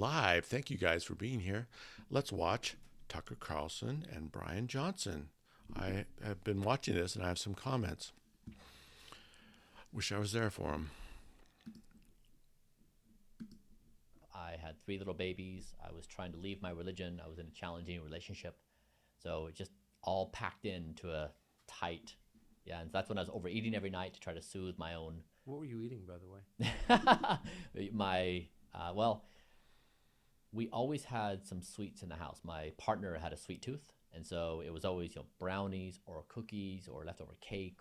Live. Thank you guys for being here. Let's watch Tucker Carlson and Brian Johnson. I have been watching this and I have some comments. Wish I was there for them. I had three little babies. I was trying to leave my religion. I was in a challenging relationship. So it just all packed into a tight, yeah. And that's when I was overeating every night to try to soothe my own. What were you eating, by the way? Well, we always had some sweets in the house. My partner had a sweet tooth. And so it was always, brownies or cookies or leftover cake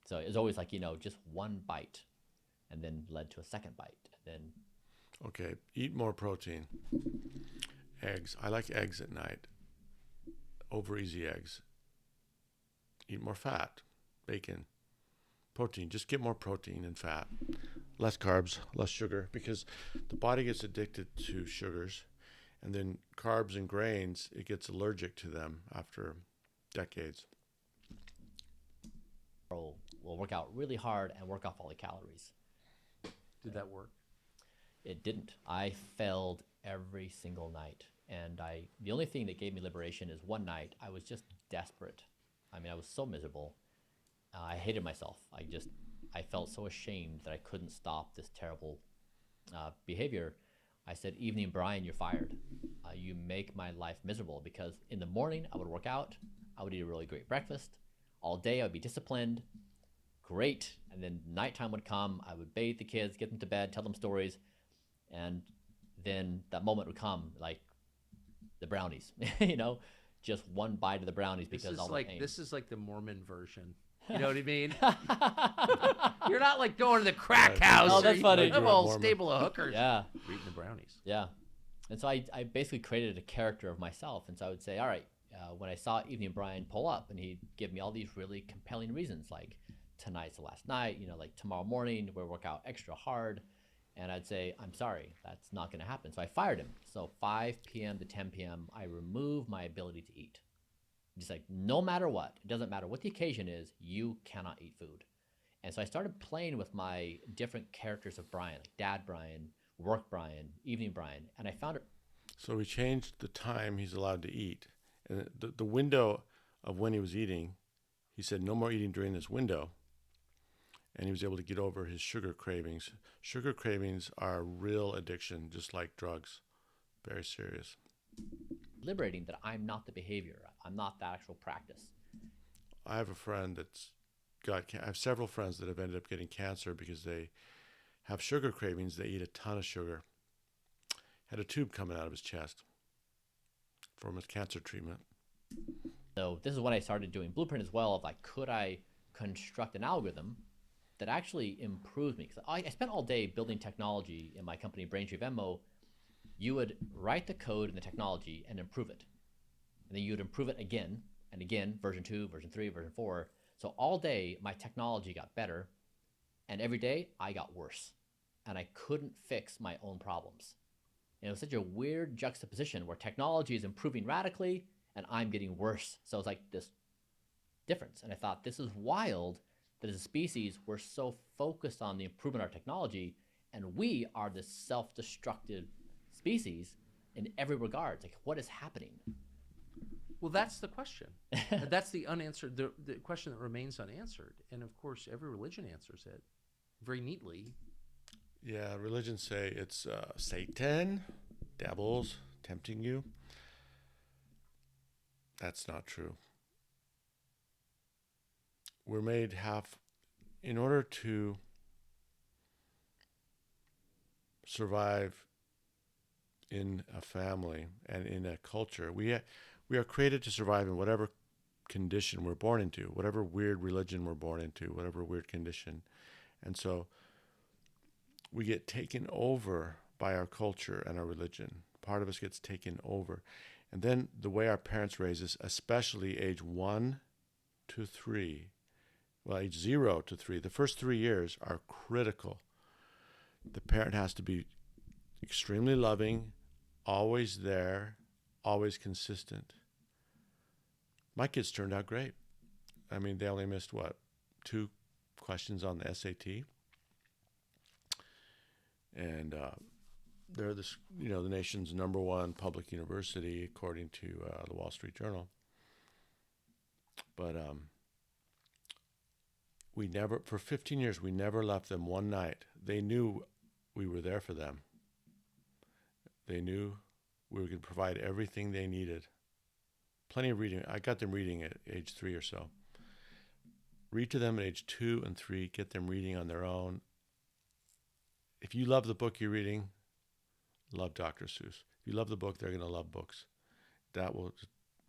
so it was always like, just one bite and then led to a second bite. And then Okay, eat more protein. Eggs. I like eggs at night. Over easy eggs. Eat more fat. Bacon. Protein. Just get more protein and fat. Less carbs, less sugar, because the body gets addicted to sugars. And then carbs and grains, it gets allergic to them after decades. we'll work out really hard and work off all the calories. Did that work? It didn't. I failed every single night. And the only thing that gave me liberation is one night I was just desperate. I mean, I was so miserable. I hated myself. I felt so ashamed that I couldn't stop this terrible behavior. I said, "Evening, Brian, you're fired. You make my life miserable," because in the morning I would work out, I would eat a really great breakfast. All day I would be disciplined, great. And then nighttime would come, I would bathe the kids, get them to bed, tell them stories. And then that moment would come, like the brownies, just one bite of the brownies because all the pain. This is like the Mormon version. You know what I mean? You're not like going to the crack house. Oh, that's funny. A whole stable of hookers. Yeah. Eating the brownies. Yeah. And so I basically created a character of myself. And so I would say, all right, when I saw Evening Brian pull up and he'd give me all these really compelling reasons, like tonight's the last night, like tomorrow morning we'll work out extra hard. And I'd say, I'm sorry, that's not going to happen. So I fired him. So 5 p.m. to 10 p.m., I remove my ability to eat. Just like, no matter what, it doesn't matter what the occasion is, you cannot eat food. And so I started playing with my different characters of Brian, like Dad Brian, Work Brian, Evening Brian. And I found it. So we changed the time he's allowed to eat. And the window of when he was eating, he said no more eating during this window. And he was able to get over his sugar cravings. Sugar cravings are a real addiction, just like drugs. Very serious. Liberating that I'm not the behavior. I'm not the actual practice. I have a friend I have several friends that have ended up getting cancer because they have sugar cravings. They eat a ton of sugar. Had a tube coming out of his chest from his cancer treatment. So this is when I started doing Blueprint as well, of like, could I construct an algorithm that actually improved me? Because I spent all day building technology in my company, Braintree Venmo. You would write the code and the technology and improve it. And then you would improve it again and again, version 2, version 3, version 4. So all day, my technology got better. And every day, I got worse. And I couldn't fix my own problems. And it was such a weird juxtaposition where technology is improving radically and I'm getting worse. So it's like this difference. And I thought, this is wild that as a species, we're so focused on the improvement of our technology, and we are this self-destructive species in every regard. It's like, what is happening? Well, that's the question. That's the unanswered, the question that remains unanswered. And of course, every religion answers it very neatly. Yeah, religions say it's Satan, devils tempting you. That's not true. We're made in order to survive in a family and in a culture. We are created to survive in whatever condition we're born into, whatever weird religion we're born into, whatever weird condition. And so we get taken over by our culture and our religion. Part of us gets taken over. And then the way our parents raise us, especially age 1 to 3, well, age 0 to 3, the first 3 years are critical. The parent has to be extremely loving, always there, always consistent. My kids turned out great. I mean, they only missed, 2 questions on the SAT. And they're this, the nation's number one public university according to the Wall Street Journal. But we never, for 15 years, we never left them one night. They knew we were there for them. They knew we were going to provide everything they needed. Plenty of reading. I got them reading at age 3 or so. Read to them at age 2 and 3. Get them reading on their own. If you love the book you're reading, love Dr. Seuss. If you love the book, they're going to love books. That will,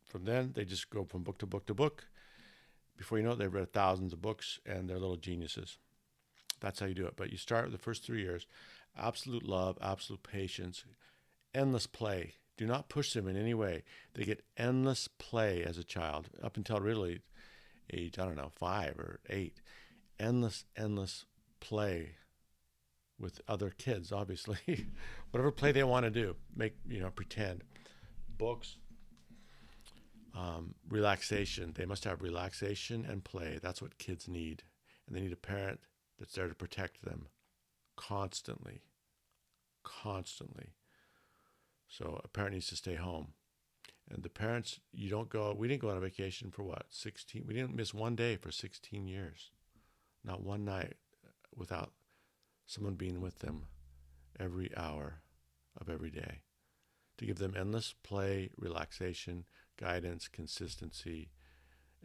from then, they just go from book to book to book. Before you know it, they've read thousands of books, and they're little geniuses. That's how you do it. But you start with the first 3 years. Absolute love, absolute patience, endless play. Do not push them in any way. They get endless play as a child, up until really age, 5 or 8. Endless play with other kids, obviously. Whatever play they want to do. Pretend. Books. Relaxation. They must have relaxation and play. That's what kids need. And they need a parent that's there to protect them constantly. So a parent needs to stay home. And the parents, we didn't go on a vacation for 16? We didn't miss one day for 16 years. Not one night without someone being with them every hour of every day. To give them endless play, relaxation, guidance, consistency,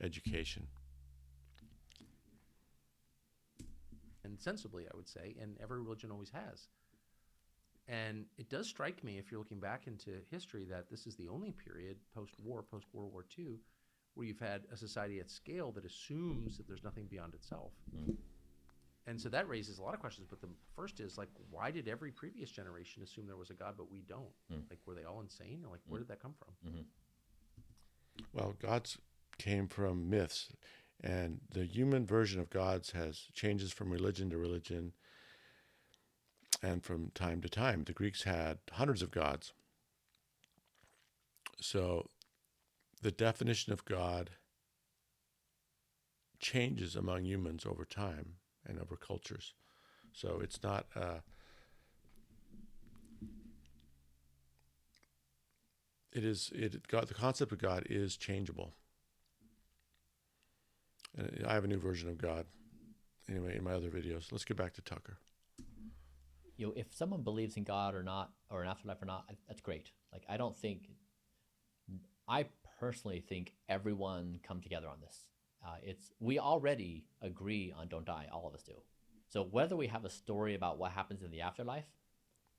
education. And sensibly, I would say, and every religion always has. And it does strike me, if you're looking back into history, that this is the only period post-World War II, where you've had a society at scale that assumes that there's nothing beyond itself. Mm. And so that raises a lot of questions. But the first is, why did every previous generation assume there was a God, but we don't? Were they all insane? Or where did that come from? Mm-hmm. Well, gods came from myths, and the human version of gods changes from religion to religion. And from time to time, the Greeks had hundreds of gods. So the definition of God changes among humans over time and over cultures. So it's not the concept of God is changeable. And I have a new version of God. Anyway, in my other videos. Let's get back to Tucker. If someone believes in God or not, or an afterlife or not, that's great. I personally think everyone come together on this. We already agree on don't die, all of us do. So whether we have a story about what happens in the afterlife,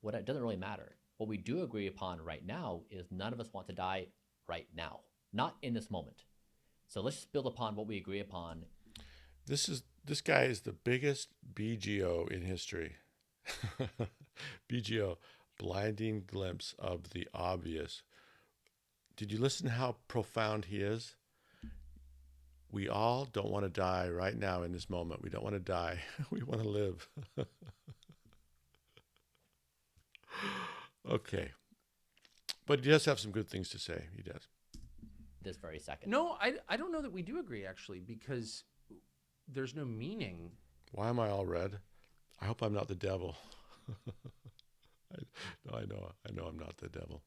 it doesn't really matter. What we do agree upon right now is none of us want to die right now, not in this moment. So let's just build upon what we agree upon. This guy is the biggest BGO in history. BGO, blinding glimpse of the obvious. Did you listen how profound he is? We all don't want to die right now in this moment. We don't want to die. We want to live. Okay. But he does have some good things to say. He does. This very second. No, I don't know that we do agree, actually, because there's no meaning. Why am I all red? I hope I'm not the devil. I know I'm not the devil.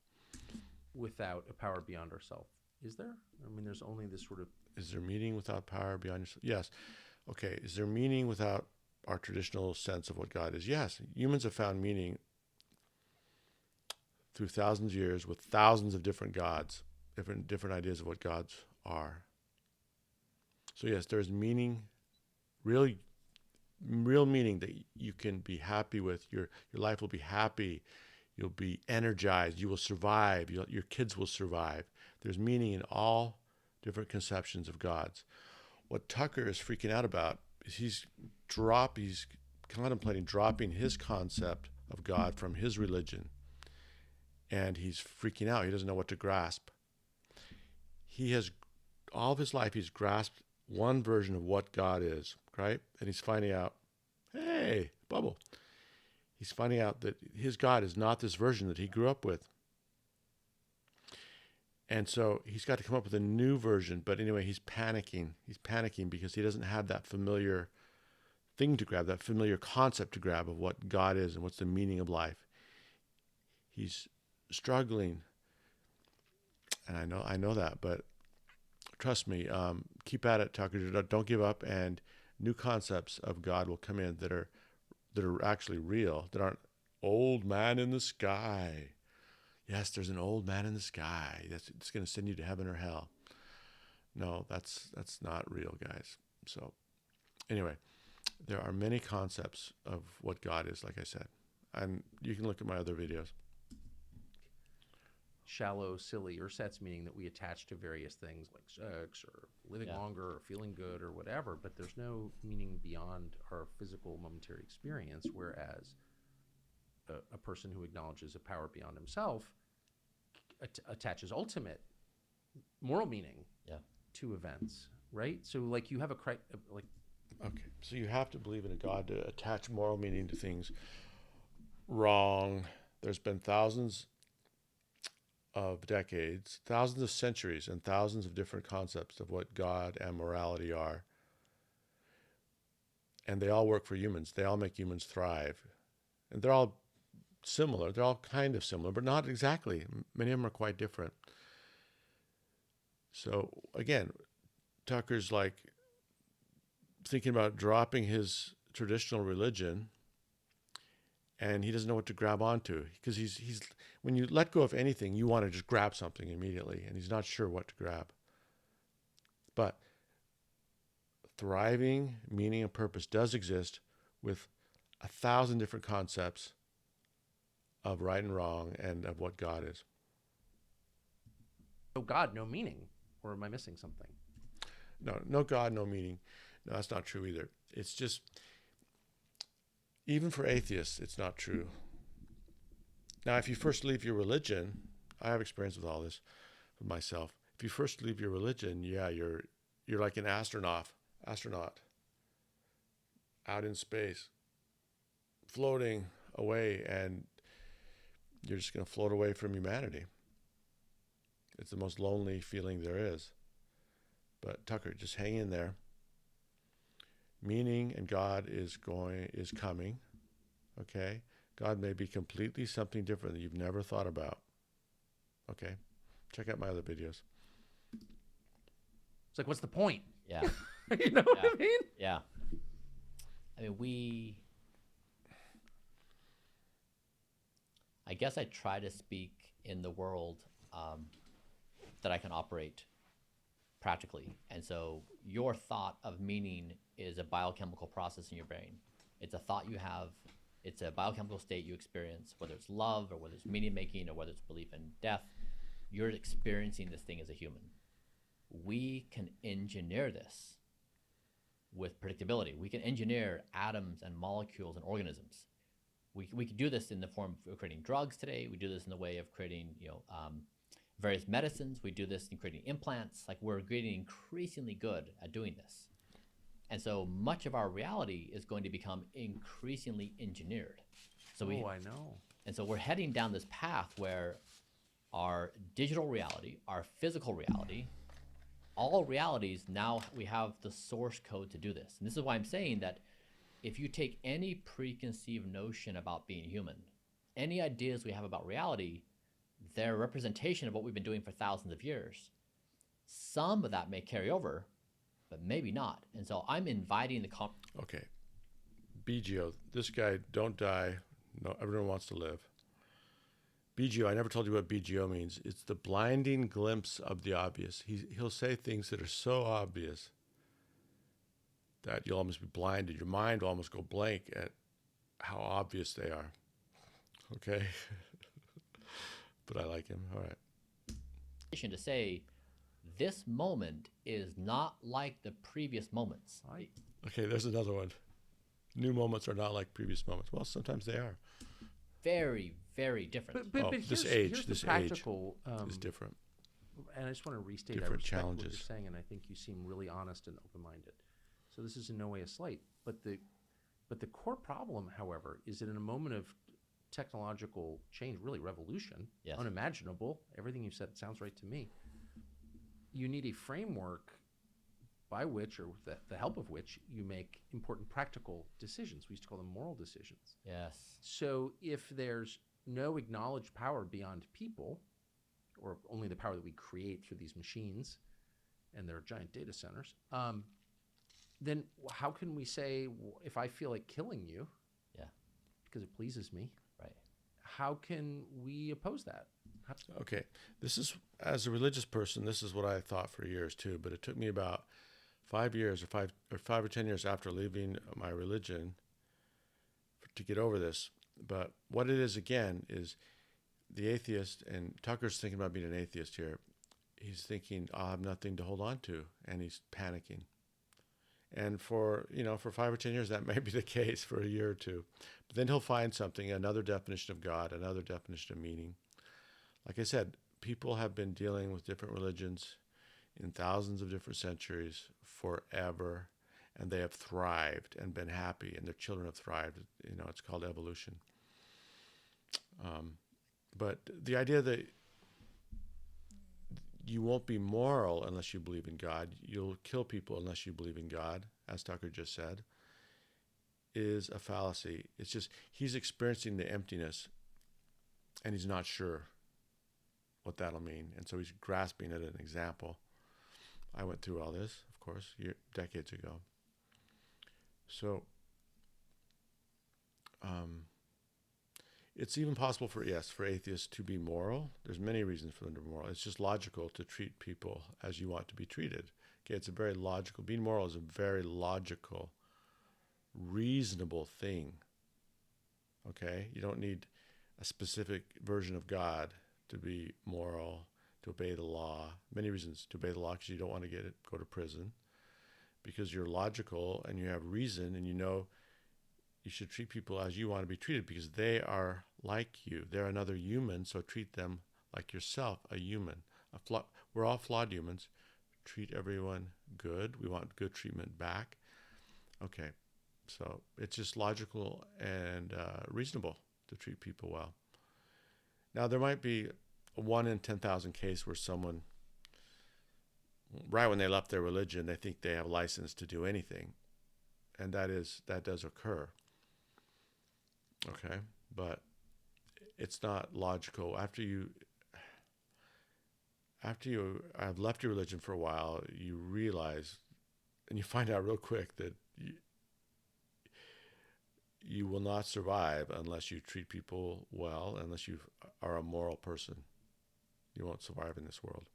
Without a power beyond ourselves. Is there? I mean, there's only this sort of... Is there meaning without power beyond yourself? Yes. Okay. Is there meaning without our traditional sense of what God is? Yes. Humans have found meaning through thousands of years with thousands of different gods, different ideas of what gods are. So yes, there's meaning, real meaning that you can be happy with. Your life will be happy. You'll be energized. You will survive. Your kids will survive. There's meaning in all different conceptions of gods. What Tucker is freaking out about is he's contemplating dropping his concept of God from his religion. And he's freaking out. He doesn't know what to grasp. He has, all of his life, he's grasped one version of what God is, right? And he's finding out, hey, Bubble. He's finding out that his God is not this version that he grew up with. And so he's got to come up with a new version. But anyway, he's panicking. He's panicking because he doesn't have that familiar thing to grab, that familiar concept to grab of what God is and what's the meaning of life. He's struggling, and I know that, but trust me, keep at it, Tucker. Don't give up, and new concepts of God will come in that are actually real, that aren't old man in the sky. Yes, there's an old man in the sky. It's going to send you to heaven or hell. No, that's not real, guys. So anyway, there are many concepts of what God is, like I said, and you can look at my other videos. Shallow, silly, or sets, meaning that we attach to various things like sex or living longer or feeling good or whatever, but there's no meaning beyond our physical momentary experience, whereas a person who acknowledges a power beyond himself attaches ultimate moral meaning to events, right? So like you have Okay, so you have to believe in a God to attach moral meaning to things. Wrong. There's been thousands of decades, thousands of centuries, and thousands of different concepts of what God and morality are. And they all work for humans. They all make humans thrive. And they're all similar. They're all kind of similar, but not exactly. Many of them are quite different. So again, Tucker's like thinking about dropping his traditional religion, and he doesn't know what to grab onto, because he's when you let go of anything, you want to just grab something immediately, and he's not sure what to grab. But thriving meaning and purpose does exist with 1,000 different concepts of right and wrong and of what God is. no God, no meaning, or am I missing something? No God, no meaning. No, that's not true either. It's just, even for atheists, it's not true. Now, if you first leave your religion, I have experience with all this with myself. If you first leave your religion, yeah, you're like an astronaut out in space, floating away, and you're just going to float away from humanity. It's the most lonely feeling there is. But Tucker, just hang in there. Meaning and God is coming. Okay? God may be completely something different that you've never thought about. Okay? Check out my other videos. It's like, what's the point? Yeah. You know what I mean? Yeah. I mean, I guess I try to speak in the world that I can operate practically. And so your thought of meaning is a biochemical process in your brain. It's a thought you have. It's a biochemical state you experience, whether it's love or whether it's meaning making or whether it's belief in death. You're experiencing this thing as a human. We can engineer this with predictability. We can engineer atoms and molecules and organisms. We can do this in the form of creating drugs today. We do this in the way of creating, various medicines. We do this in creating implants. Like, we're getting increasingly good at doing this. And so much of our reality is going to become increasingly engineered. So I know. And so we're heading down this path where our digital reality, our physical reality, all realities, now we have the source code to do this. And this is why I'm saying that if you take any preconceived notion about being human, any ideas we have about reality, they're a representation of what we've been doing for thousands of years. Some of that may carry over, but maybe not. And so I'm inviting the Okay. BGO, this guy, don't die. No, everyone wants to live. BGO, I never told you what BGO means. It's the blinding glimpse of the obvious. He'll say things that are so obvious that you'll almost be blinded. Your mind will almost go blank at how obvious they are. Okay? But I like him. All right. to say this moment is not like the previous moments. Okay, there's another one. New moments are not like previous moments. Well, sometimes they are. Very, very different. But This here's age the practical, is different. and I just want to restate, I Different respect what challenges. you're saying, and I think you seem really honest and open-minded. So this is in no way a slight. But the core problem, however, is that in a moment of technological change, really revolution, Yes. unimaginable, everything you said sounds right to me, you need a framework by which, or with the help of which, you make important practical decisions. We used to call them moral decisions. Yes. So if there's no acknowledged power beyond people, or only the power that we create through these machines and their giant data centers, then how can we say, if I feel like killing you Yeah. because it pleases me, Right. how can we oppose that? Okay, this is, as a religious person, this is what I thought for years too. But it took me about 5 years, or 5 or 10 years after leaving my religion, to get over this. But what it is again is the atheist, and Tucker's thinking about being an atheist here. He's thinking, I'll have nothing to hold on to, and he's panicking. And for 5 or 10 years, that may be the case for a year or two. But then he'll find something, another definition of God, another definition of meaning. Like I said, people have been dealing with different religions in thousands of different centuries forever, and they have thrived and been happy, and their children have thrived. It's called evolution. But the idea that you won't be moral unless you believe in God, you'll kill people unless you believe in God, as Tucker just said, is a fallacy. It's just he's experiencing the emptiness, and he's not sure what that'll mean. And so he's grasping at an example. I went through all this, of course, decades ago. So it's even possible for atheists to be moral. There's many reasons for them to be moral. It's just logical to treat people as you want to be treated. Okay, it's a very logical. Being moral is a very logical, reasonable thing. Okay, you don't need a specific version of God to be moral, to obey the law. Many reasons to obey the law, because you don't want to go to prison, because you're logical and you have reason, and you know you should treat people as you want to be treated because they are like you. They're another human, so treat them like yourself, a human. We're all flawed humans. Treat everyone good. We want good treatment back. Okay, so it's just logical and reasonable to treat people well. Now, there might be a 1 in 10,000 case where someone, right when they left their religion, they think they have license to do anything. And that does occur. Okay, but it's not logical. After you have left your religion for a while, you realize, and you find out real quick that you will not survive unless you treat people well, unless you are a moral person. You won't survive in this world.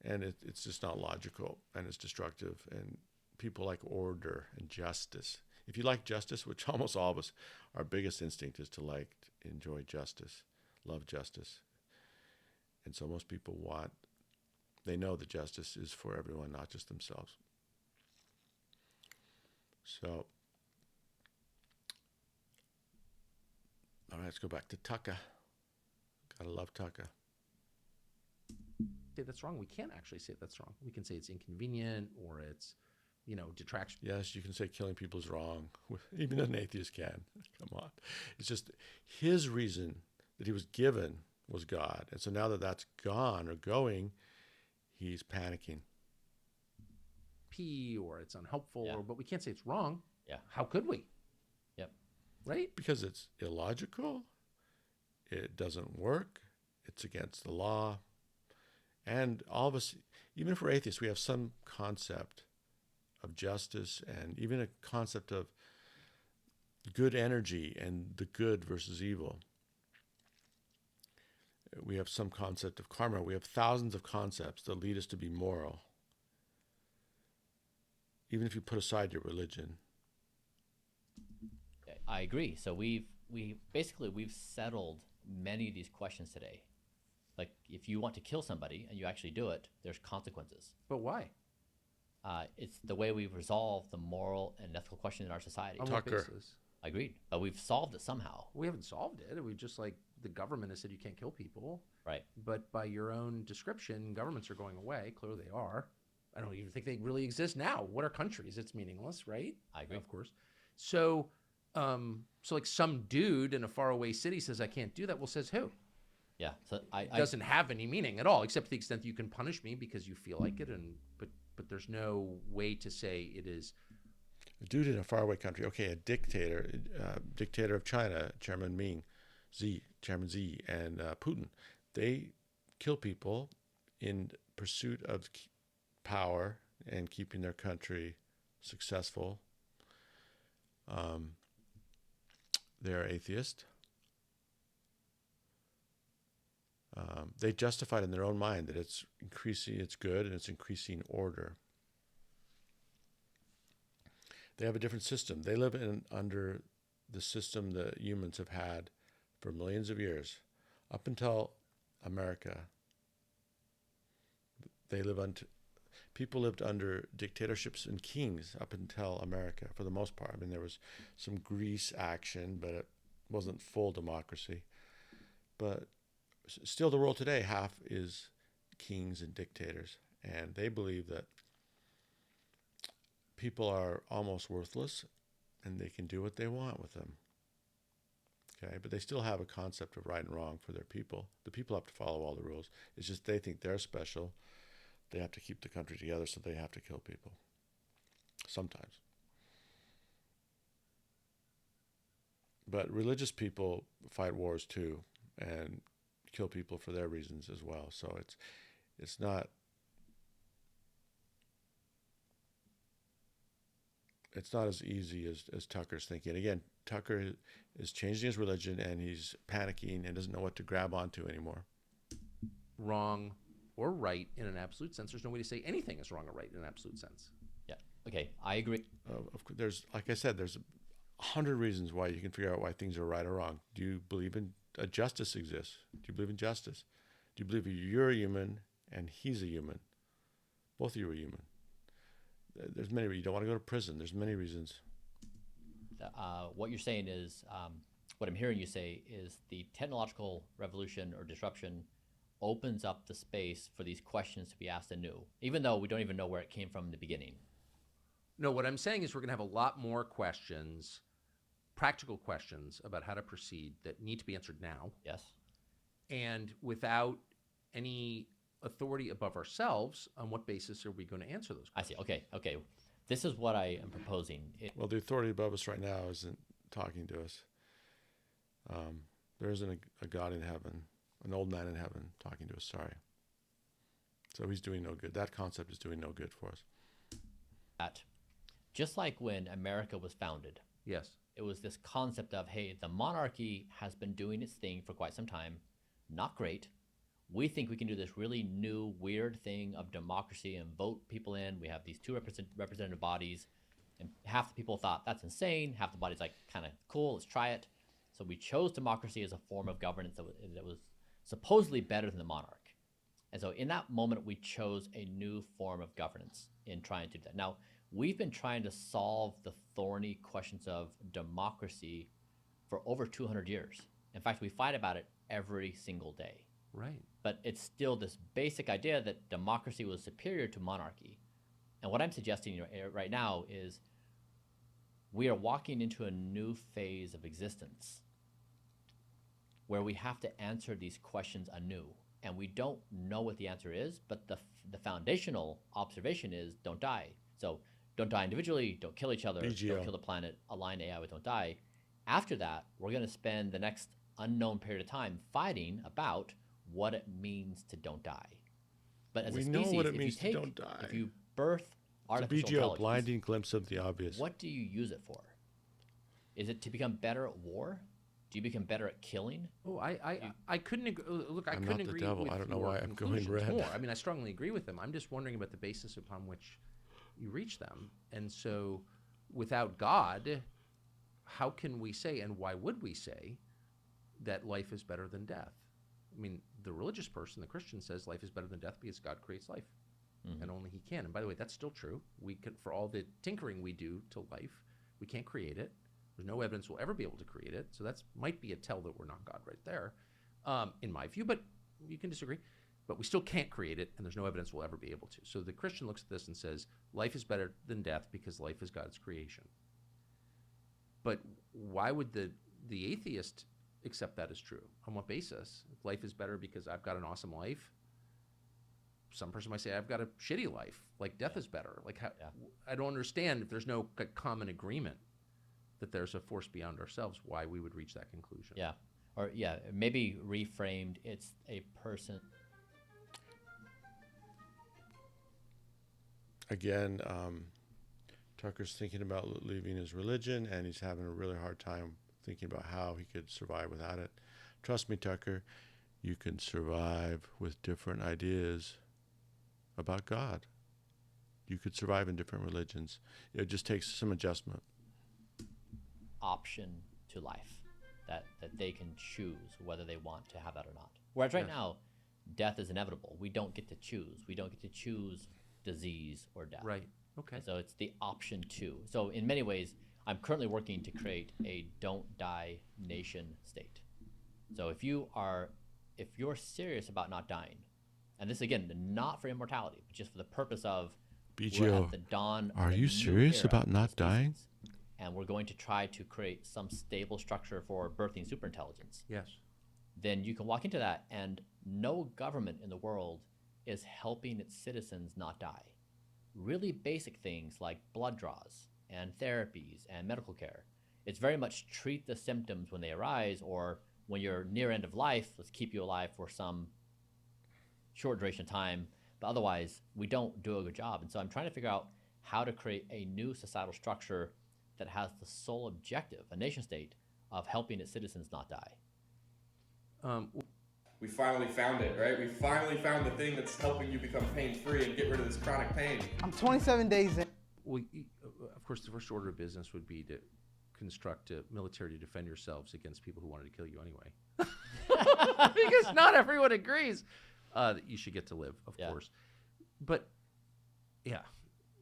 And it's just not logical, and it's destructive. And people like order and justice. If you like justice, which almost all of us, our biggest instinct is to enjoy justice, love justice. And so most people they know that justice is for everyone, not just themselves. So, all right, let's go back to Tucker. Gotta love Tucker. Say that's wrong. We can't actually say that's wrong. We can say it's inconvenient, or it's, detraction. Yes, you can say killing people is wrong. Even an atheist can. Come on. It's just his reason that he was given was God. And so now that that's gone or going, he's panicking. Or it's unhelpful, Yeah. but we can't say it's wrong. Yeah. How could we? Yep. Right? Because it's illogical. It doesn't work. It's against the law. And all of us, even if we're atheists, we have some concept of justice and even a concept of good energy and the good versus evil. We have some concept of karma. We have thousands of concepts that lead us to be moral. Even if you put aside your religion. I agree. So we've settled many of these questions today. Like, if you want to kill somebody and you actually do it, there's consequences. But why? It's the way we've resolved the moral and ethical question in our society. On what Tucker. basis? Agreed. But we've solved it somehow. We haven't solved it. We just, the government has said you can't kill people. Right. But by your own description, governments are going away. Clearly they are. I don't even think they really exist now. What are countries? It's meaningless, right? I agree. Of course. So some dude in a faraway city says, I can't do that. Well, says who? Yeah. So It doesn't have any meaning at all, except to the extent that you can punish me because you feel like it. But there's no way to say it is. A dude in a faraway country. Okay, a dictator of China, Chairman Ming, Chairman Z, and Putin. They kill people in pursuit of power and keeping their country successful. They're atheist. They justify it in their own mind that it's increasing, it's good, and it's increasing order. They have a different system. They live under the system that humans have had for millions of years, up until America. People lived under dictatorships and kings up until America, for the most part. I mean, there was some Greece action, but it wasn't full democracy. But still, the world today, half is kings and dictators, and they believe that people are almost worthless and they can do what they want with them. Okay, but they still have a concept of right and wrong for their people. The people have to follow all the rules. It's just they think they're special. They have to keep the country together, so they have to kill people. Sometimes. But religious people fight wars too and kill people for their reasons as well. So it's not as easy as Tucker's thinking. Again, Tucker is changing his religion and he's panicking and doesn't know what to grab onto anymore. Wrong or right in an absolute sense. There's no way to say anything is wrong or right in an absolute sense. Yeah. Okay, I agree. There's, like I said, there's 100 reasons why you can figure out why things are right or wrong. Do you believe in justice exists? Do you believe in justice? Do you believe you're a human and he's a human? Both of you are human. There's many reasons. You don't want to go to prison. There's many reasons. What you're saying is, what I'm hearing you say is the technological revolution or disruption opens up the space for these questions to be asked anew, even though we don't even know where it came from in the beginning. No, what I'm saying is we're going to have a lot more questions, practical questions about how to proceed that need to be answered now. Yes. And without any authority above ourselves, on what basis are we going to answer those questions? I see. Okay. This is what I am proposing. Well, the authority above us right now isn't talking to us. There isn't a God in heaven, an old man in heaven talking to us, sorry. So he's doing no good. That concept is doing no good for us. That just like when America was founded, Yes. it was this concept of, hey, the monarchy has been doing its thing for quite some time. Not great. We think we can do this really new, weird thing of democracy and vote people in. We have these two representative bodies. And half the people thought, that's insane. Half the body's like, kind of cool, let's try it. So we chose democracy as a form of governance that was supposedly better than the monarch. And so in that moment, we chose a new form of governance in trying to do that. Now, we've been trying to solve the thorny questions of democracy for over 200 years. In fact, we fight about it every single day. Right. But it's still this basic idea that democracy was superior to monarchy. And what I'm suggesting right now is we are walking into a new phase of existence where we have to answer these questions anew. And we don't know what the answer is, but the foundational observation is don't die. So don't die individually, don't kill each other, BGO. Don't kill the planet, align AI with don't die. After that, we're going to spend the next unknown period of time fighting about what it means to don't die. But as We a know species, what it if means you to take, don't die. if you birth It's a artificial BGO, intelligence, blinding glimpse of the obvious. what do you use it for? Is it to become better at war? Do you become better at killing? Oh, I couldn't agree. Look, I I'm couldn't not the agree devil. with I don't know your why I'm going conclusions red. more. I mean, I strongly agree with them. I'm just wondering about the basis upon which you reach them. And so, without God, how can we say, and why would we say, that life is better than death? I mean, the religious person, the Christian, says life is better than death because God creates life, and only He can. And by the way, that's still true. We can, for all the tinkering we do to life, we can't create it. There's no evidence we'll ever be able to create it. So that might be a tell that we're not God right there, in my view. But you can disagree. But we still can't create it, and there's no evidence we'll ever be able to. So the Christian looks at this and says, life is better than death because life is God's creation. But why would the atheist accept that as true? On what basis? If life is better because I've got an awesome life, some person might say I've got a shitty life. Like death is better. Like how, I don't understand if there's no common agreement that there's a force beyond ourselves, why we would reach that conclusion. Yeah. or yeah, maybe reframed. It's a person. Again, Tucker's thinking about leaving his religion, and he's having a really hard time thinking about how he could survive without it. Trust me, Tucker, you can survive with different ideas about God. You could survive in different religions. It just takes some adjustment. Option to life, that they can choose whether they want to have that or not. Whereas right Yes. now, death is inevitable. We don't get to choose. We don't get to choose disease or death. Right. Okay. And so it's the option to. So in many ways, I'm currently working to create a don't die nation state. So if you're serious about not dying, and this again, not for immortality, but just for the purpose of we're BGO, at the dawn. of are a you new serious era about of not the dying? species, and we're going to try to create some stable structure for birthing superintelligence, Yes. then you can walk into that, and no government in the world is helping its citizens not die. Really basic things like blood draws and therapies and medical care. It's very much treat the symptoms when they arise, or when you're near end of life, let's keep you alive for some short duration of time. But otherwise, we don't do a good job. And so I'm trying to figure out how to create a new societal structure that has the sole objective, a nation state, of helping its citizens not die. We finally found it, right? We finally found the thing that's helping you become pain-free and get rid of this chronic pain. I'm 27 days in. Well, of course, the first order of business would be to construct a military to defend yourselves against people who wanted to kill you anyway. Because not everyone agrees that you should get to live, of Yeah. course. But, yeah.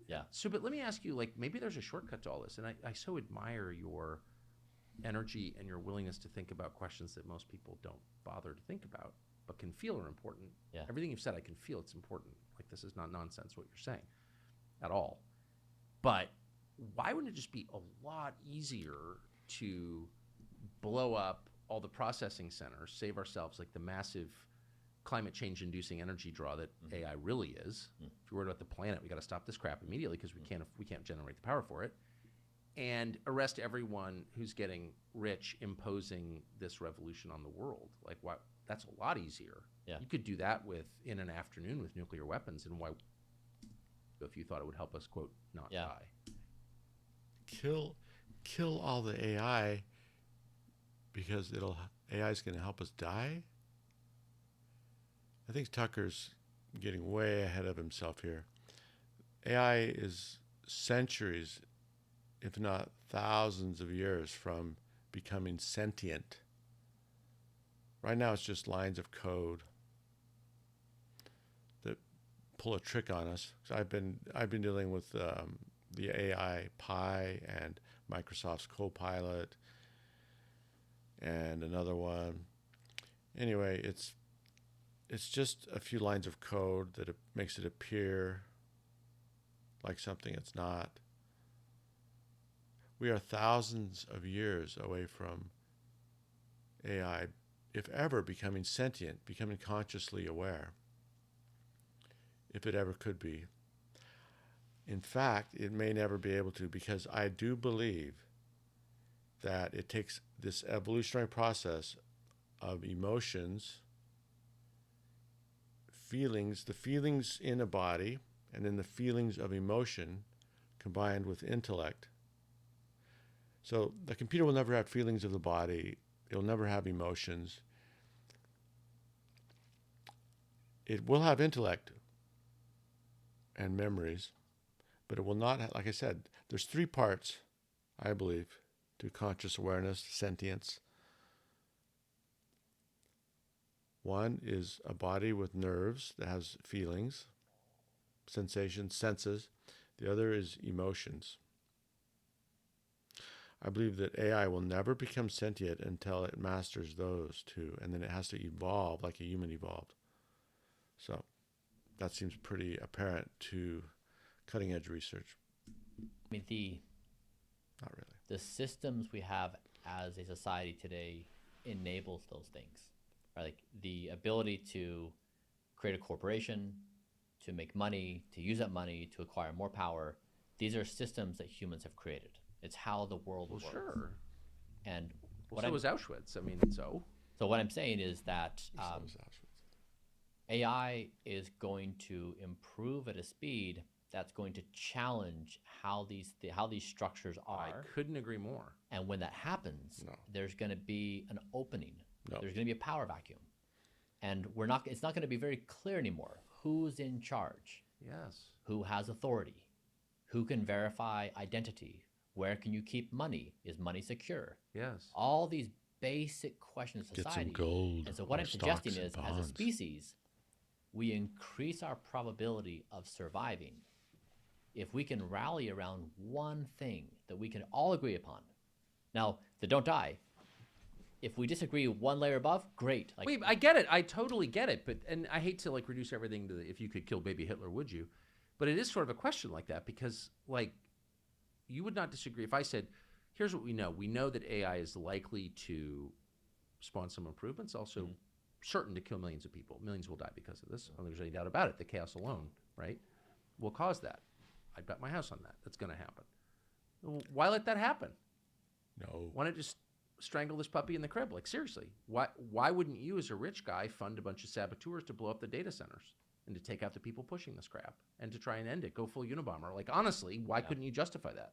Yeah. So, but let me ask you, like, maybe there's a shortcut to all this. And I so admire your energy and your willingness to think about questions that most people don't bother to think about, but can feel are important. Yeah. Everything you've said, I can feel it's important. Like, this is not nonsense what you're saying at all. But why wouldn't it just be a lot easier to blow up all the processing centers, save ourselves like the massive climate change inducing energy draw that AI really is? If you're worried about the planet, we got to stop this crap immediately because we can't generate the power for it. And arrest everyone who's getting rich, imposing this revolution on the world. Like, why? That's a lot easier. Yeah. You could do that in an afternoon with nuclear weapons, and why? If you thought it would help us, quote, not Yeah. die. Kill all the AI because AI is going to help us die. I think Tucker's getting way ahead of himself here. AI is centuries, if not thousands of years from becoming sentient. Right now it's just lines of code that pull a trick on us. So I've been dealing with the AI Pi and Microsoft's Copilot and another one. Anyway, it's just a few lines of code that it makes it appear like something it's not. We are thousands of years away from AI, if ever, becoming sentient, becoming consciously aware, if it ever could be. In fact, it may never be able to, because I do believe that it takes this evolutionary process of emotions, feelings, the feelings in a body, and then the feelings of emotion combined with intellect. So the computer will never have feelings of the body. It'll never have emotions. It will have intellect and memories, but it will not have, like I said, there's three parts, I believe, to conscious awareness, sentience. One is a body with nerves that has feelings, sensations, senses. The other is emotions. I believe that AI will never become sentient until it masters those two, and then it has to evolve like a human evolved. So that seems pretty apparent to cutting edge research. I mean, Not really. the systems we have as a society today enables those things, right? Like the ability to create a corporation, to make money, to use that money, to acquire more power. These are systems that humans have created. It's how the world Well, works. sure. And Well, what so I'm, was Auschwitz. I mean, so So what I'm saying is that Sounds absolute. AI is going to improve at a speed that's going to challenge how these structures I are. couldn't agree more. And when that happens, No. there's going to be an opening. No. There's going to be a power vacuum, and it's not going to be very clear anymore who's in charge, Yes. who has authority, who can verify identity, where can you keep money, is money secure, Yes. all these basic questions of Get some society. gold. And so what or I'm suggesting stocks and is, as a bonds. species, we increase our probability of surviving if we can rally around one thing that we can all agree upon. Now, the don't die. If we disagree one layer above, great. Like, Wait, I get it. I totally get it. But and I hate to like reduce everything to if you could kill baby Hitler, would you? But it is sort of a question like that because like you would not disagree if I said, here's what we know. We know that AI is likely to spawn some improvements, also certain to kill millions of people. Millions will die because of this. There's any doubt about it. The chaos alone, right, will cause that. I'd bet my house on that. That's going to happen. Why let that happen? No. Why not just strangle this puppy in the crib? Like, seriously, why wouldn't you, as a rich guy, fund a bunch of saboteurs to blow up the data centers and to take out the people pushing this crap and to try and end it? Go full Unabomber. Like, honestly, why couldn't you justify that?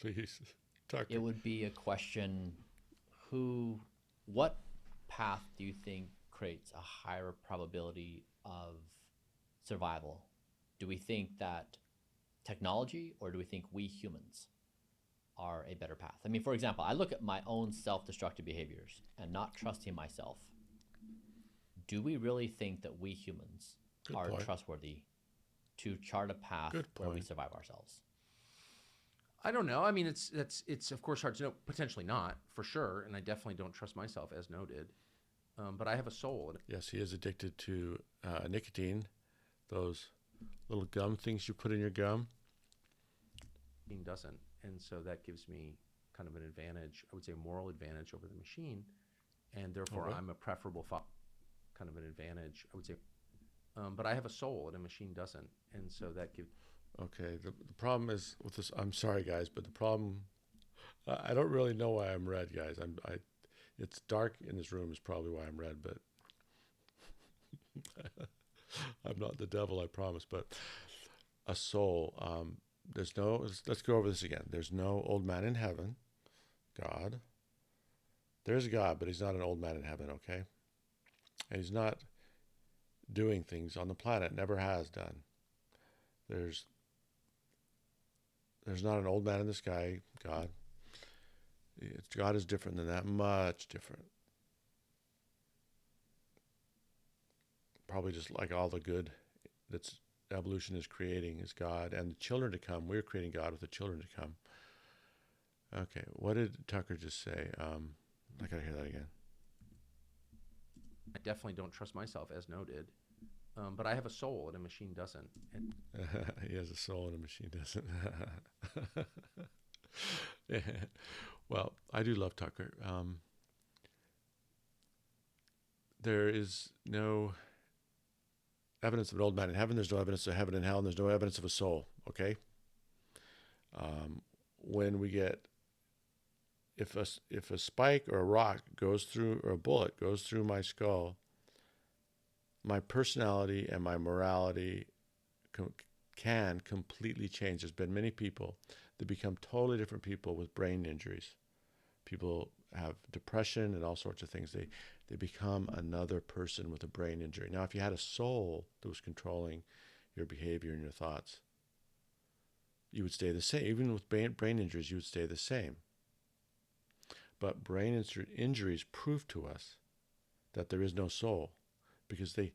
Please. Tucker. it would be a question: what path do you think creates a higher probability of survival? Do we think that technology, or do we think we humans are a better path? I mean, for example, I look at my own self-destructive behaviors and not trusting myself. Do we really think that we humans Good are point. trustworthy to chart a path Good where we point. survive ourselves? I don't know. I mean, it's of course hard to know. Potentially not, for sure. And I definitely don't trust myself, as noted. But I have a soul. And Yes, he is addicted to nicotine, those little gum things you put in your gum. machine doesn't. And so that gives me kind of an advantage, I would say a moral advantage over the machine. And therefore, Okay. I'm a preferable kind of an advantage, I would say. But I have a soul and a machine doesn't. And so that gives. Okay, the problem is with this. I'm sorry, guys, but the problem. I don't really know why I'm red, guys. It's dark in this room is probably why I'm red, but I'm not the devil, I promise. But a soul. There's no. Let's go over this again. There's no old man in heaven, God. There's God, but he's not an old man in heaven, okay? And he's not doing things on the planet. Never has done. There's not an old man in the sky, God. God is different than that, much different. Probably just like all the good that's evolution is creating is God, and the children to come. We're creating God with the children to come. Okay, what did Tucker just say? I gotta hear that again. I definitely don't trust myself, as noted. But I have a soul and a machine doesn't. And He has a soul and a machine doesn't. Well, I do love Tucker. There is no evidence of an old man in heaven. There's no evidence of heaven and hell, and there's no evidence of a soul. Okay. When we get, if a spike or a rock goes through, or a bullet goes through my skull, my personality and my morality can completely change. There's been many people that become totally different people with brain injuries. People have depression and all sorts of things. They become another person with a brain injury. Now, if you had a soul that was controlling your behavior and your thoughts, you would stay the same. Even with brain injuries, you would stay the same. But brain injuries prove to us that there is no soul, because they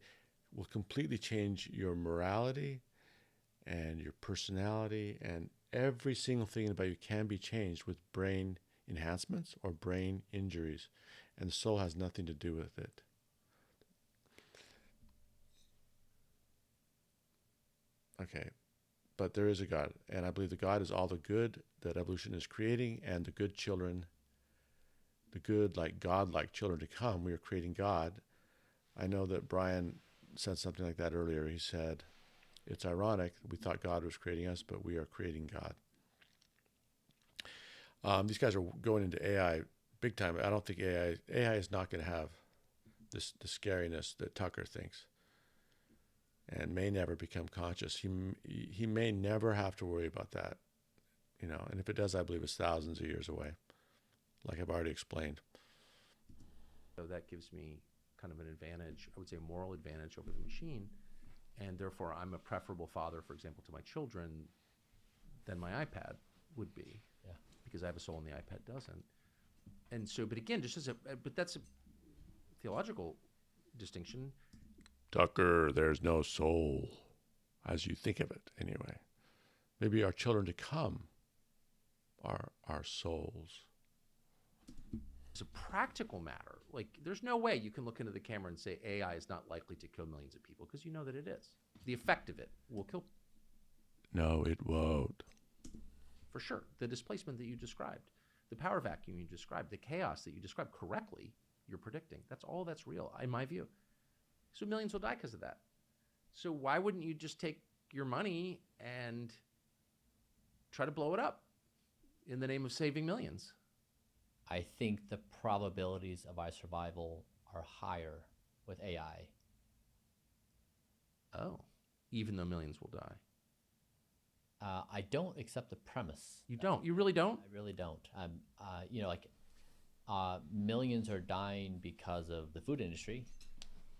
will completely change your morality and your personality, and every single thing about you can be changed with brain enhancements or brain injuries, and the soul has nothing to do with it. Okay, but there is a God, and I believe the God is all the good that evolution is creating, and the good children, the good, like God-like children to come. We are creating God. I know that Brian said something like that earlier. He said, it's ironic. We thought God was creating us, but we are creating God. These guys are going into AI big time. I don't think AI is not going to have the scariness that Tucker thinks, and may never become conscious. He may never have to worry about that, And if it does, I believe it's thousands of years away, like I've already explained. So that gives me kind of an advantage, I would say a moral advantage over the machine, and therefore I'm a preferable father, for example, to my children than my iPad would be. Yeah. Because I have a soul and the iPad doesn't. And so, but again, but that's a theological distinction. Tucker, there's no soul, as you think of it, anyway. Maybe our children to come are our souls. It's a practical matter. Like, there's no way you can look into the camera and say AI is not likely to kill millions of people, because you know that it is. The effect of it will kill. No, it won't. For sure. The displacement that you described, the power vacuum you described, the chaos that you described correctly, you're predicting. That's all that's real, in my view. So millions will die because of that. So why wouldn't you just take your money and try to blow it up in the name of saving millions? I think the probabilities of our survival are higher with AI. Oh, even though millions will die. I don't accept the premise. You don't? You really don't? I really don't. Millions are dying because of the food industry.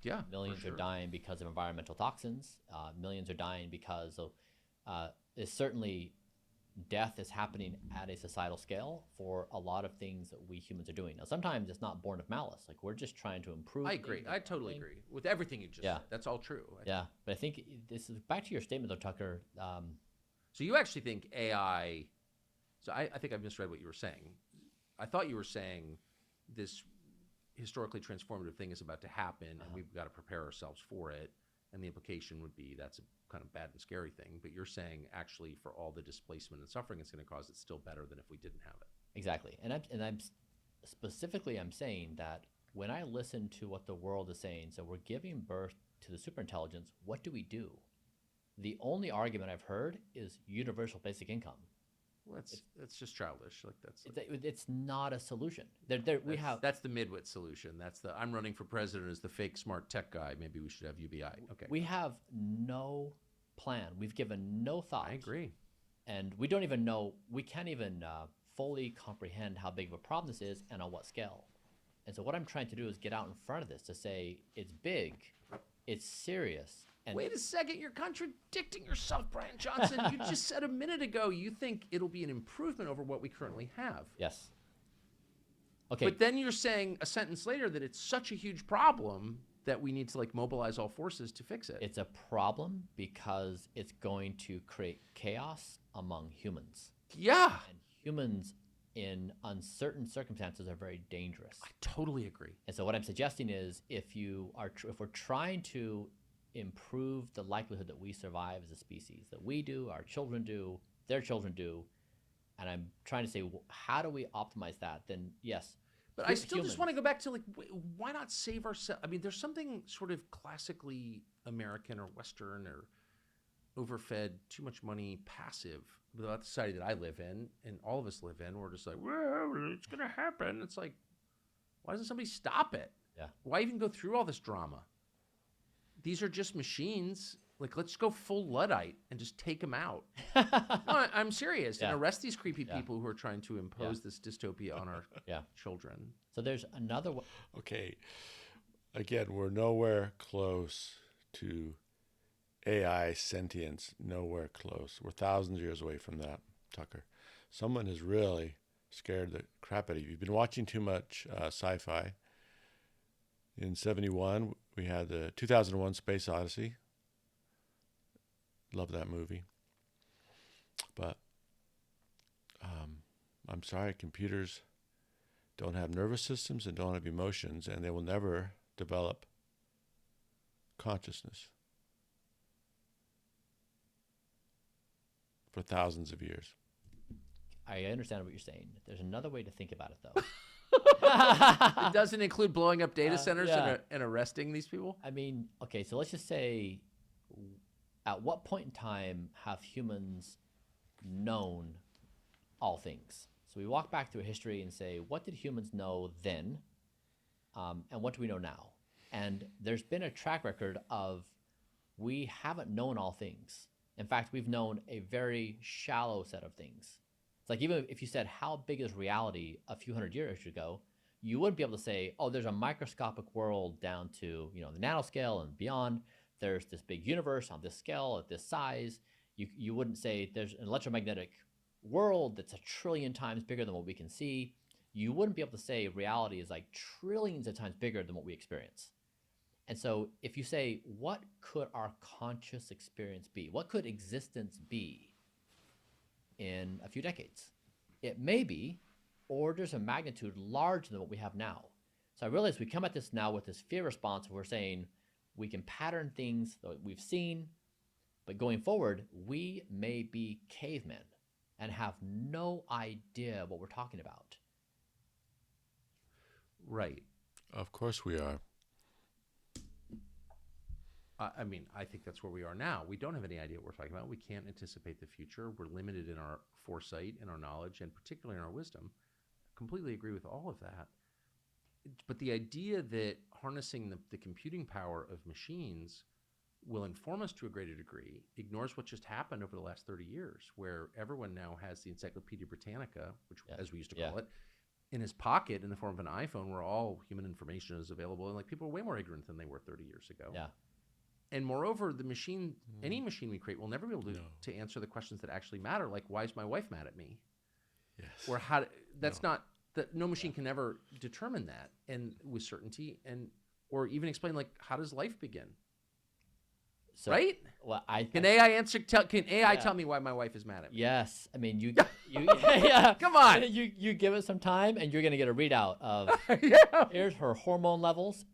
Yeah. Millions for sure. are dying because of environmental toxins. Millions are dying because of, it's certainly death is happening at a societal scale for a lot of things that we humans are doing. Now, sometimes it's not born of malice. Like, we're just trying to improve. I agree. I totally agree with everything you just said. That's all true. Yeah, but I think this is back to your statement, though, Tucker. So you actually think AI, so I think I misread what you were saying. I thought you were saying this historically transformative thing is about to happen and we've got to prepare ourselves for it. And the implication would be that's a kind of bad and scary thing. But you're saying actually for all the displacement and suffering it's going to cause, it's still better than if we didn't have it. Exactly. And I'm specifically, I'm saying that when I listen to what the world is saying, so we're giving birth to the superintelligence, what do we do? The only argument I've heard is universal basic income. Well, that's just childish. Like It's not a solution. That's the Midwit solution. That's the I'm running for president as the fake smart tech guy. Maybe we should have UBI. Okay. We have no plan. We've given no thought. I agree. And we don't even know. We can't even fully comprehend how big of a problem this is and on what scale. And so what I'm trying to do is get out in front of this to say it's big, it's serious. And wait a second, you're contradicting yourself, Brian Johnson. You just said a minute ago you think it'll be an improvement over what we currently have. Yes. Okay. But then you're saying a sentence later that it's such a huge problem that we need to mobilize all forces to fix it. It's a problem because it's going to create chaos among humans. Yeah. And humans in uncertain circumstances are very dangerous. I totally agree. And so what I'm suggesting is if we're trying to improve the likelihood that we survive as a species, that we do, our children do, their children do, and I'm trying to say, how do we optimize that? Then yes. But I still just want to go back to why not save ourselves? I mean, there's something sort of classically American or Western or overfed, too much money, passive about the society that I live in and all of us live in. We're just like, well, it's going to happen. It's like, why doesn't somebody stop it? Yeah. Why even go through all this drama? These are just machines. Let's go full Luddite and just take them out. No, I'm serious. Yeah. And arrest these creepy people who are trying to impose this dystopia on our children. So there's another way. Okay. Again, we're nowhere close to AI sentience. Nowhere close. We're thousands of years away from that, Tucker. Someone has really scared the crap out of you. You've been watching too much sci-fi. In 1971, we had the 2001 Space Odyssey. Love that movie. But I'm sorry, computers don't have nervous systems and don't have emotions, and they will never develop consciousness for thousands of years. I understand what you're saying. There's another way to think about it, though. It doesn't include blowing up data centers and arresting these people? I mean, okay, so let's just say, at what point in time have humans known all things? So we walk back through history and say, what did humans know then, and what do we know now? And there's been a track record of we haven't known all things. In fact, we've known a very shallow set of things. It's like even if you said, how big is reality a few hundred years ago, you wouldn't be able to say, oh, there's a microscopic world down to, the nanoscale and beyond. There's this big universe on this scale at this size. You wouldn't say there's an electromagnetic world that's 1 trillion times bigger than what we can see. You wouldn't be able to say reality is like trillions of times bigger than what we experience. And so if you say, what could our conscious experience be? What could existence be in a few decades? It may be orders of magnitude larger than what we have now. So I realize we come at this now with this fear response. We're saying we can pattern things that we've seen, but going forward, we may be cavemen and have no idea what we're talking about. Right. Of course we are. I mean, I think that's where we are now. We don't have any idea what we're talking about. We can't anticipate the future. We're limited in our foresight, in our knowledge, and particularly in our wisdom. Completely agree with all of that. But the idea that harnessing the computing power of machines will inform us to a greater degree ignores what just happened over the last 30 years, where everyone now has the Encyclopedia Britannica, which, as we used to call it, in his pocket in the form of an iPhone, where all human information is available. And like people are way more ignorant than they were 30 years ago. Yeah. And moreover, the machine, any machine we create will never be able to answer the questions that actually matter, like why is my wife mad at me? Yes. Or how? That's not that. No machine can ever determine that and with certainty, or even explain like how does life begin? So, right? Well, Can AI answer? Can AI tell me why my wife is mad at me? Yes. I mean, you yeah. Come on. You give it some time, and you're gonna get a readout of here's her hormone levels.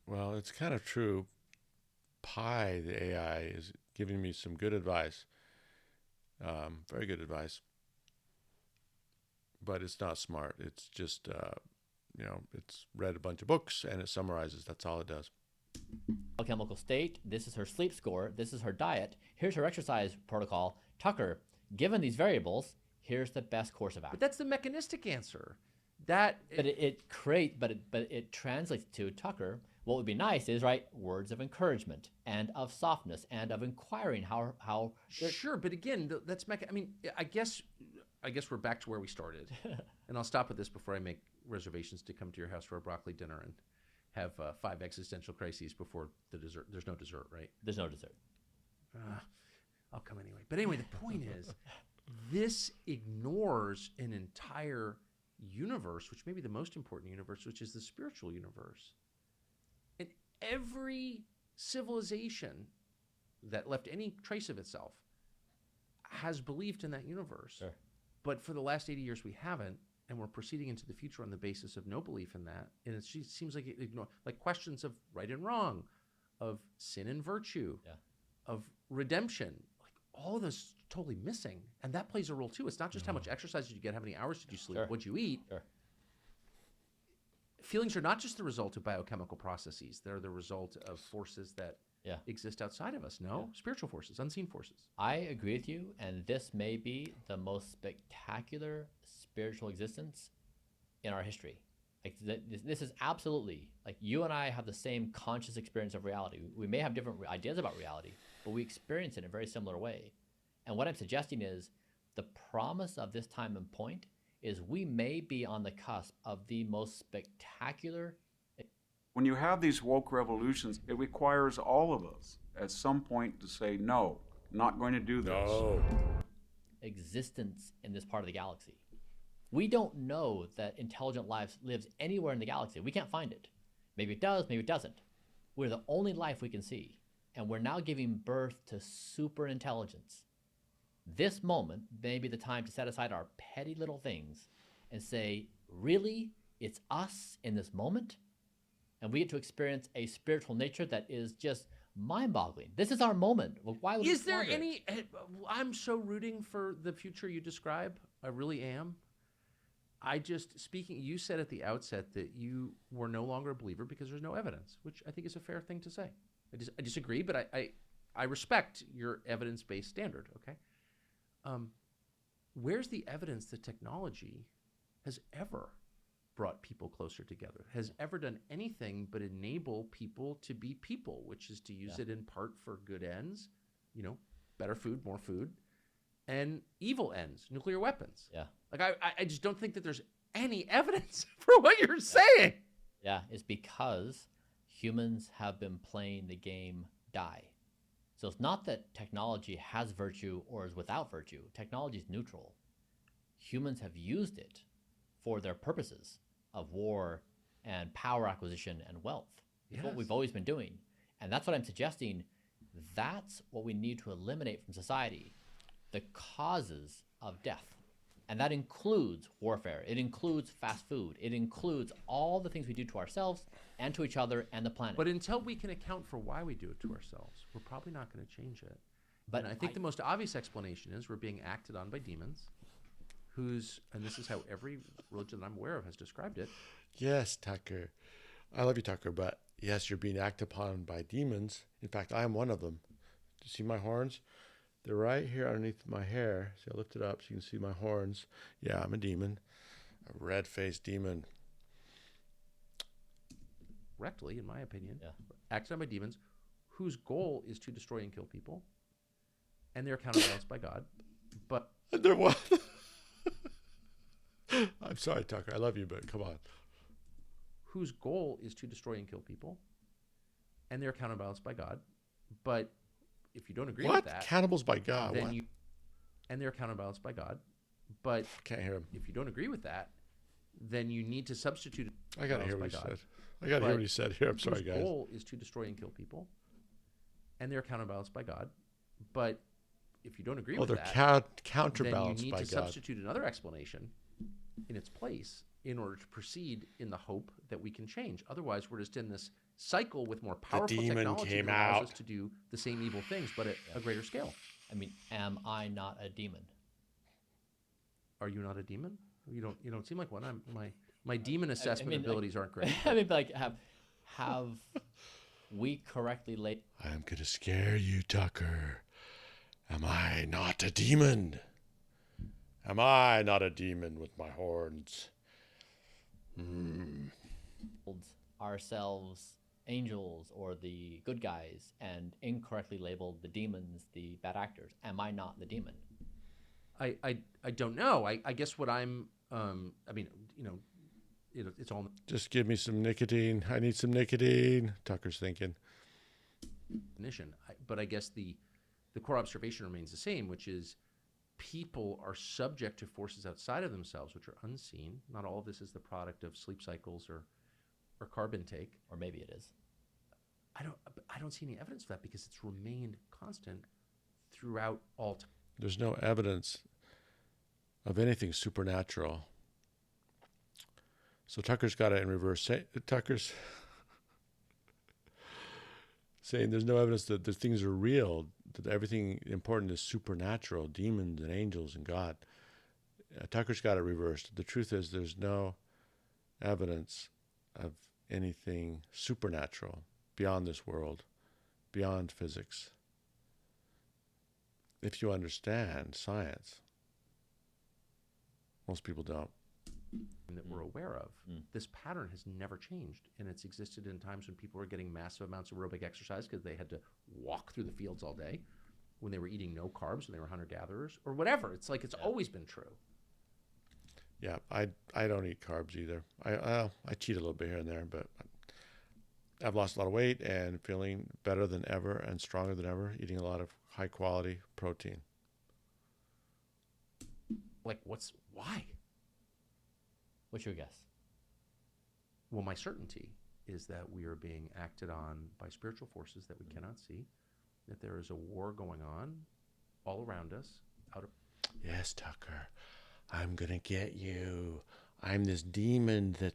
Well, it's kind of true. Pi, the AI, is giving me some good advice, very good advice, but it's not smart. It's just, it's read a bunch of books and it summarizes. That's all it does. Chemical state. This is her sleep score. This is her diet. Here's her exercise protocol. Tucker, given these variables, here's the best course of action. But that's the mechanistic answer. But it translates to Tucker. What would be nice is words of encouragement and of softness and of inquiring how. Sure, but again, that's I mean, I guess we're back to where we started, and I'll stop with this before I make reservations to come to your house for a broccoli dinner and have 5 existential crises before the dessert. There's no dessert, right? There's no dessert. I'll come anyway. But anyway, the point is, this ignores an entire universe, which may be the most important universe, which is the spiritual universe. And every civilization that left any trace of itself has believed in that universe. Sure. But for the last 80 years, we haven't, and we're proceeding into the future on the basis of no belief in that. And it seems like it ignores, like questions of right and wrong, of sin and virtue, of redemption, like all of those totally missing. And that plays a role too. It's not just how much exercise did you get, how many hours did you sleep, what'd you eat. Sure. Feelings are not just the result of biochemical processes. They're the result of forces that exist outside of us. No, spiritual forces, unseen forces. I agree with you, and this may be the most spectacular spiritual existence in our history. Like this is absolutely, like, you and I have the same conscious experience of reality. We may have different ideas about reality, but we experience it in a very similar way. And what I'm suggesting is the promise of this time and point is we may be on the cusp of the most spectacular. When you have these woke revolutions, it requires all of us at some point to say, no, not going to do this. No. Existence in this part of the galaxy. We don't know that intelligent life lives anywhere in the galaxy. We can't find it. Maybe it does, maybe it doesn't. We're the only life we can see. And we're now giving birth to super intelligence. This moment may be the time to set aside our petty little things and say, really, it's us in this moment? And we get to experience a spiritual nature that is just mind-boggling. This is our moment. Why would Is there squander it? any... I'm so rooting for the future you describe. I really am. You said at the outset that you were no longer a believer because there's no evidence, which I think is a fair thing to say. I disagree, but I respect your evidence-based standard, okay? where's the evidence that technology has ever brought people closer together, has ever done anything but enable people to be people, which is to use it in part for good ends, better food, more food, and evil ends, nuclear weapons. Yeah. Like, I just don't think that there's any evidence for what you're saying. Yeah, it's because humans have been playing the game die. So it's not that technology has virtue or is without virtue. Technology is neutral. Humans have used it for their purposes of war and power acquisition and wealth. It's what Yes. we've always been doing. And that's what I'm suggesting. That's what we need to eliminate from society, the causes of death. And that includes warfare. It includes fast food. It includes all the things we do to ourselves and to each other and the planet. But until we can account for why we do it to ourselves, we're probably not going to change it. But And I think the most obvious explanation is we're being acted on by demons and this is how every religion that I'm aware of has described it. Yes, Tucker. I love you, Tucker, but yes, you're being acted upon by demons. In fact, I am one of them. Do you see my horns? They're right here underneath my hair. See, I lift it up so you can see my horns. Yeah, I'm a demon. A red-faced demon. Correctly, in my opinion, Yeah. acted on by demons whose goal is to destroy and kill people, and they're counterbalanced by God. But They're what? I'm sorry, Tucker. I love you, but come on. whose goal is to destroy and kill people, and they're counterbalanced by God. But if you don't agree What? with that, Cannibals by God. then What? and they're counterbalanced by God. But Can't hear him. if you don't agree with that, then you need to substitute. I gotta hear what balanced he by God. said. I gotta hear But what he said here. I'm sorry, whose guys. goal is to destroy and kill people, and they're counterbalanced by God. But if you don't agree Oh, with they're that, count then you counterbalanced need by to God. substitute another explanation in its place in order to proceed in the hope that we can change. Otherwise, we're just in this cycle with more powerful demon technology came that allows out. us to do the same evil things, but at a greater scale. I mean, am I not a demon? Are you not a demon? You don't seem like one. My demon assessment mean, like- abilities aren't great. I mean, like, have we correctly laid? I'm gonna scare you, Tucker. Am I not a demon? Am I not a demon with my horns? Ourselves angels or the good guys and incorrectly labeled the demons the bad actors. Am I not the demon? I don't know. I guess what I'm I mean, it's all Just give me some nicotine. I need some nicotine. Tucker's thinking. definition. But I guess the core observation remains the same, which is people are subject to forces outside of themselves, which are unseen. Not all of this is the product of sleep cycles or carb intake. Or maybe it is. I don't see any evidence of that because it's remained constant throughout all time. There's no evidence of anything supernatural. So Tucker's got it in reverse. Tucker's saying there's no evidence that the things are real, that everything important is supernatural, demons and angels and God. Tucker's got it reversed. The truth is there's no evidence of anything supernatural beyond this world, beyond physics. If you understand science, most people don't. That we're aware of. This pattern has never changed, and it's existed in times when people were getting massive amounts of aerobic exercise because they had to walk through the fields all day, when they were eating no carbs, when they were hunter-gatherers, or whatever. It's like it's always been true. Yeah, I don't eat carbs either. I cheat a little bit here and there, but I've lost a lot of weight and feeling better than ever and stronger than ever, eating a lot of high quality protein. Like, why? What's your guess? Well, my certainty is that we are being acted on by spiritual forces that we cannot see, that there is a war going on all around us. Yes, Tucker, I'm gonna get you. I'm this demon that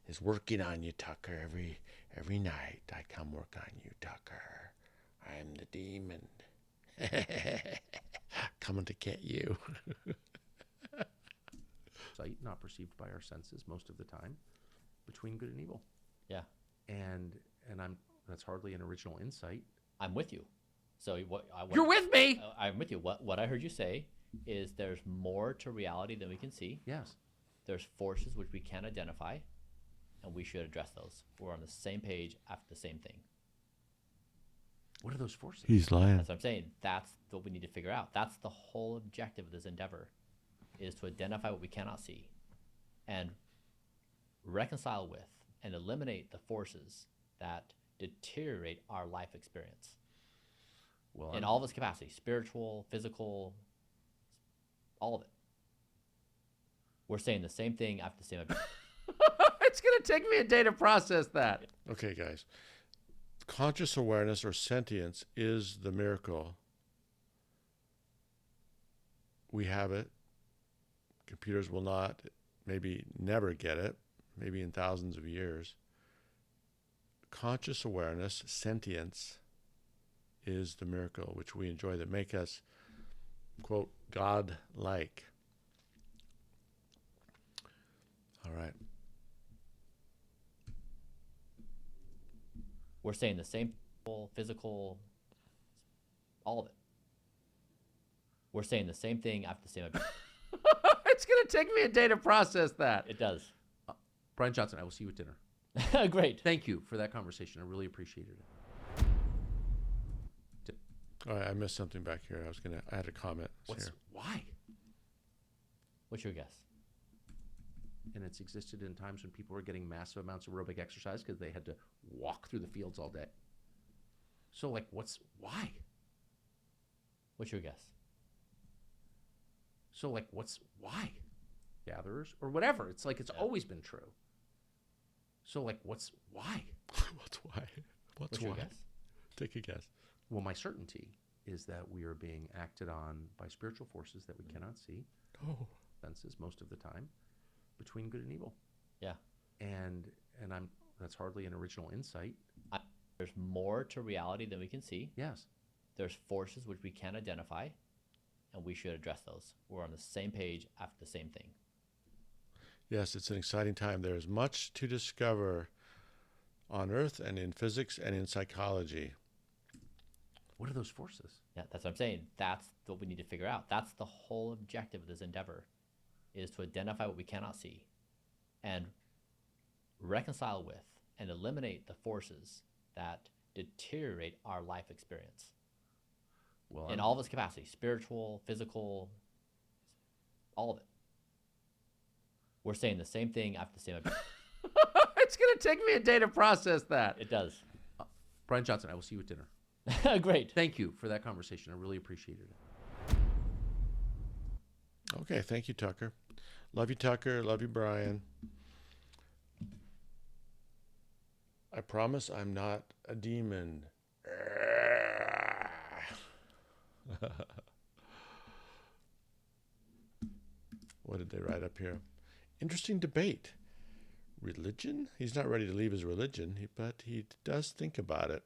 is working on you, Tucker. Every night I come work on you, Tucker. I'm the demon coming to get you. Sight not perceived by our senses most of the time, between good and evil. Yeah, And that's hardly an original insight. I'm with you. So what You're with me. I'm with you. What I heard you say is there's more to reality than we can see. Yes. There's forces which we can't identify, and we should address those. We're on the same page after the same thing. What are those forces? He's lying. That's what I'm saying. That's what we need to figure out. That's the whole objective of this endeavor, is to identify what we cannot see and reconcile with and eliminate the forces that deteriorate our life experience Well, in all of its capacities, spiritual, physical, all of it. We're saying the same thing after the same objective. it's going to take me a day to process that. Okay, guys. Conscious awareness or sentience is the miracle. We have it. Computers will not, maybe never get it, maybe in thousands of years. Conscious awareness, sentience, is the miracle which we enjoy that make us, quote, God-like. All right. We're saying the same physical, all of it. We're saying the same thing after the same objective. it's going to take me a day to process that. It does. Brian Johnson, I will see you at dinner. Great. Thank you for that conversation. I really appreciated it. All right, I missed something back here. I had a comment here. Why? What's your guess? And it's existed in times when people were getting massive amounts of aerobic exercise because they had to walk through the fields all day. So, like, why? What's your guess? So, like, why? Gatherers or whatever. It's like it's always been true. So, like, why? What's why? What's your guess? Take a guess. Well, my certainty is that we are being acted on by spiritual forces that we cannot see, senses most of the time, between good and evil. Yeah. And that's hardly an original insight. There's more to reality than we can see. Yes. There's forces which we can't identify, and we should address those. We're on the same page after the same thing. Yes, it's an exciting time. There is much to discover on Earth and in physics and in psychology. What are those forces? Yeah, that's what I'm saying. That's what we need to figure out. That's the whole objective of this endeavor, is to identify what we cannot see and reconcile with and eliminate the forces that deteriorate our life experience Well, in all of its capacities, spiritual, physical, all of it. We're saying the same thing after the same objective. it's going to take me a day to process that. It does. Brian Johnson, I will see you at dinner. Great. Thank you for that conversation. I really appreciated it. Okay, thank you, Tucker. Love you, Tucker. Love you, Brian. I promise I'm not a demon. What did they write up here? Interesting debate. Religion? He's not ready to leave his religion, but he does think about it.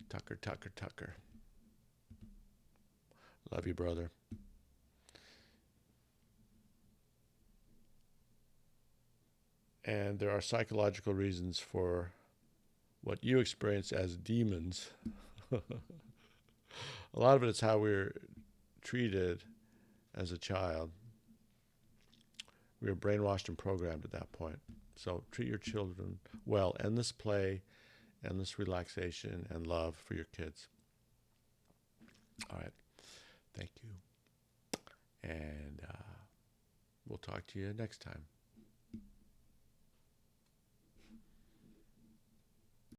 Tucker. Love you, brother. And there are psychological reasons for what you experience as demons. A lot of it is how we're treated as a child. We were brainwashed and programmed at that point. So treat your children well. Endless play, endless relaxation, and love for your kids. All right. Thank you. And we'll talk to you next time.